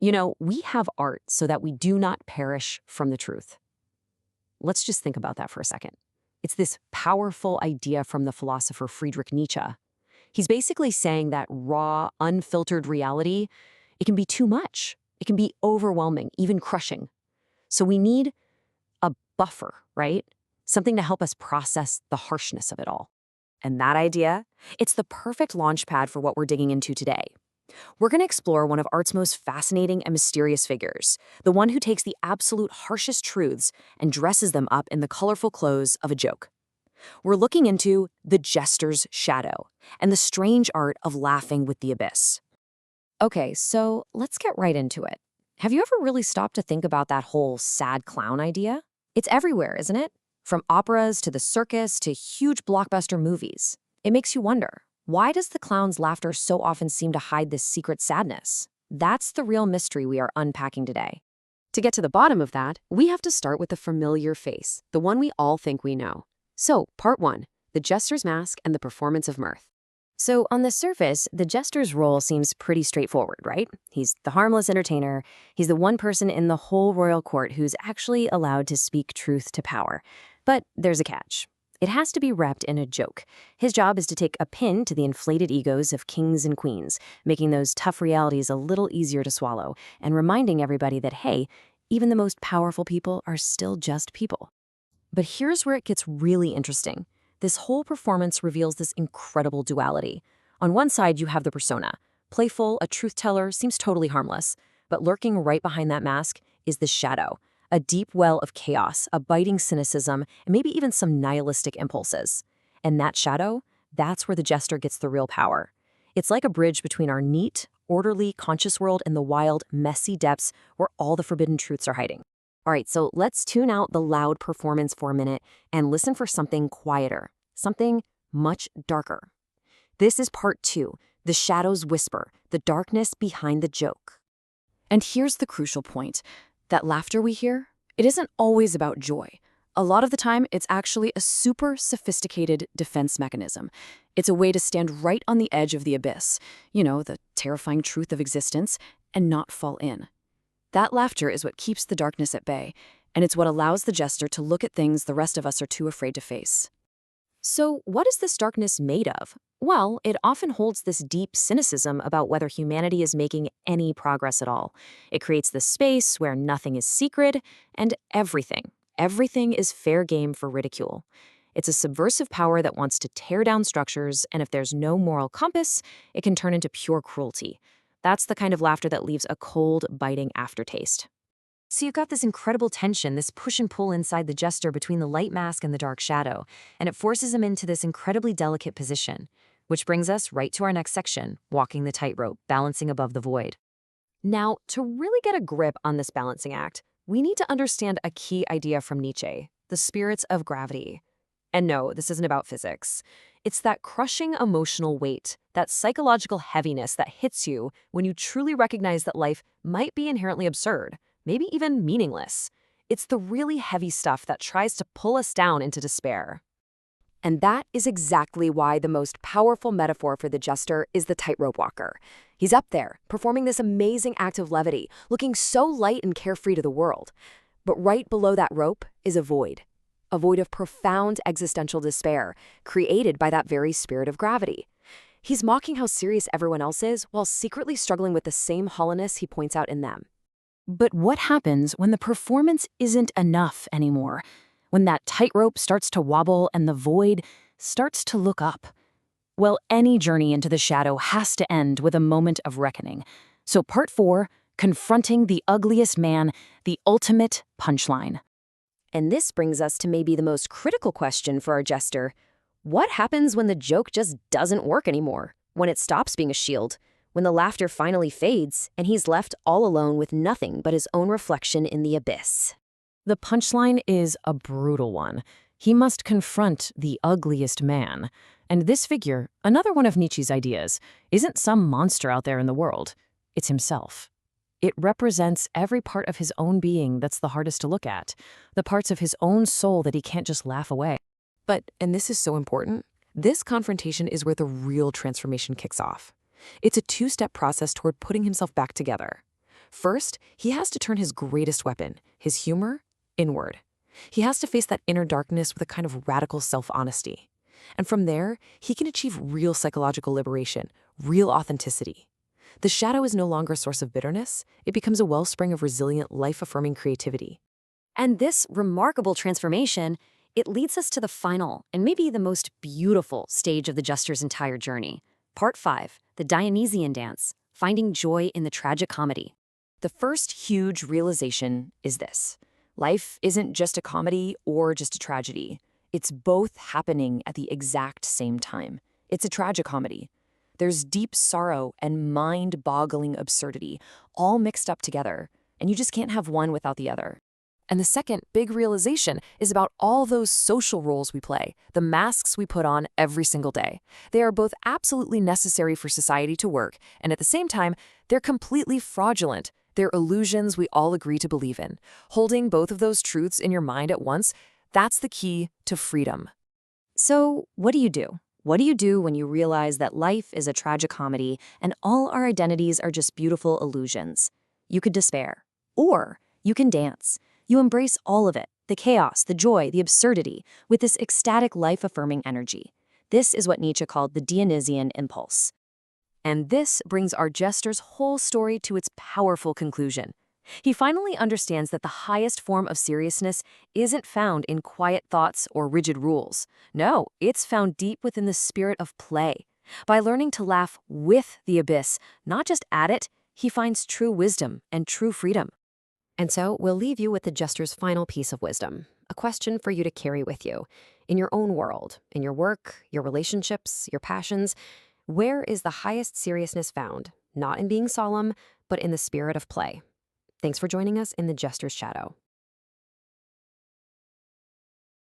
We have art so that we do not perish from the truth. Let's just think about that for a second. It's this powerful idea from the philosopher Friedrich Nietzsche. He's basically saying that raw, unfiltered reality, it can be too much. It can be overwhelming, even crushing. So we need a buffer, right? Something to help us process the harshness of it all. And that idea? It's the perfect launchpad for what we're digging into today. We're going to explore one of art's most fascinating and mysterious figures, the one who takes the absolute harshest truths and dresses them up in the colorful clothes of a joke. We're looking into the jester's shadow and the strange art of laughing with the abyss. Okay, so let's get right into it. Have you ever really stopped to think about that whole sad clown idea? It's everywhere, isn't it? From operas to the circus to huge blockbuster movies. It makes you wonder, why does the clown's laughter so often seem to hide this secret sadness? That's the real mystery we are unpacking today. To get to the bottom of that, we have to start with the familiar face, the one we all think we know. So, part 1, the jester's mask and the performance of mirth. So, on the surface, the jester's role seems pretty straightforward, right? He's the harmless entertainer. He's the one person in the whole royal court who's actually allowed to speak truth to power. But there's a catch. It has to be wrapped in a joke. His job is to take a pin to the inflated egos of kings and queens, making those tough realities a little easier to swallow, and reminding everybody that, hey, even the most powerful people are still just people. But here's where it gets really interesting. This whole performance reveals this incredible duality. On one side, you have the persona. Playful, a truth teller, seems totally harmless. But lurking right behind that mask is the shadow. A deep well of chaos, a biting cynicism, and maybe even some nihilistic impulses. And that shadow, that's where the jester gets the real power. It's like a bridge between our neat, orderly, conscious world and the wild, messy depths where all the forbidden truths are hiding. All right, so let's tune out the loud performance for a minute and listen for something quieter, something much darker. This is part 2, the shadow's whisper, the darkness behind the joke. And here's the crucial point. That laughter we hear, it isn't always about joy. A lot of the time, it's actually a super sophisticated defense mechanism. It's a way to stand right on the edge of the abyss, the terrifying truth of existence, and not fall in. That laughter is what keeps the darkness at bay, and it's what allows the jester to look at things the rest of us are too afraid to face. So, what is this darkness made of? Well, it often holds this deep cynicism about whether humanity is making any progress at all. It creates this space where nothing is secret and everything is fair game for ridicule. It's a subversive power that wants to tear down structures, and if there's no moral compass, it can turn into pure cruelty. That's the kind of laughter that leaves a cold, biting aftertaste. So you've got this incredible tension, this push and pull inside the jester between the light mask and the dark shadow, and it forces him into this incredibly delicate position. Which brings us right to our next section, walking the tightrope, balancing above the void. Now, to really get a grip on this balancing act, we need to understand a key idea from Nietzsche, the spirits of gravity. And no, this isn't about physics. It's that crushing emotional weight, that psychological heaviness that hits you when you truly recognize that life might be inherently absurd, maybe even meaningless. It's the really heavy stuff that tries to pull us down into despair. And that is exactly why the most powerful metaphor for the jester is the tightrope walker. He's up there, performing this amazing act of levity, looking so light and carefree to the world. But right below that rope is a void of profound existential despair, created by that very spirit of gravity. He's mocking how serious everyone else is, while secretly struggling with the same hollowness he points out in them. But what happens when the performance isn't enough anymore? When that tightrope starts to wobble and the void starts to look up? Well, any journey into the shadow has to end with a moment of reckoning. So part 4, confronting the ugliest man, the ultimate punchline. And this brings us to maybe the most critical question for our jester. What happens when the joke just doesn't work anymore? When it stops being a shield? When the laughter finally fades and he's left all alone with nothing but his own reflection in the abyss? The punchline is a brutal one. He must confront the ugliest man. And this figure, another one of Nietzsche's ideas, isn't some monster out there in the world. It's himself. It represents every part of his own being that's the hardest to look at, the parts of his own soul that he can't just laugh away. But, and this is so important, this confrontation is where the real transformation kicks off. It's a 2-step process toward putting himself back together. First, he has to turn his greatest weapon, his humor, inward. He has to face that inner darkness with a kind of radical self-honesty. And from there, he can achieve real psychological liberation, real authenticity. The shadow is no longer a source of bitterness. It becomes a wellspring of resilient, life-affirming creativity. And this remarkable transformation, it leads us to the final and maybe the most beautiful stage of the Jester's entire journey. Part 5, the Dionysian dance, finding joy in the tragic comedy. The first huge realization is this. Life isn't just a comedy or just a tragedy. It's both happening at the exact same time. It's a tragicomedy. There's deep sorrow and mind-boggling absurdity, all mixed up together, and you just can't have one without the other. And the second big realization is about all those social roles we play, the masks we put on every single day. They are both absolutely necessary for society to work, and at the same time, they're completely fraudulent. They're illusions we all agree to believe in. Holding both of those truths in your mind at once, that's the key to freedom. So, what do you do? What do you do when you realize that life is a tragicomedy and all our identities are just beautiful illusions? You could despair. Or you can dance. You embrace all of it, the chaos, the joy, the absurdity, with this ecstatic life-affirming energy. This is what Nietzsche called the Dionysian impulse. And this brings our Jester's whole story to its powerful conclusion. He finally understands that the highest form of seriousness isn't found in quiet thoughts or rigid rules. No, it's found deep within the spirit of play. By learning to laugh with the abyss, not just at it, he finds true wisdom and true freedom. And so we'll leave you with the Jester's final piece of wisdom, a question for you to carry with you. In your own world, in your work, your relationships, your passions, where is the highest seriousness found? Not in being solemn, but in the spirit of play. Thanks for joining us in the Jester's Shadow.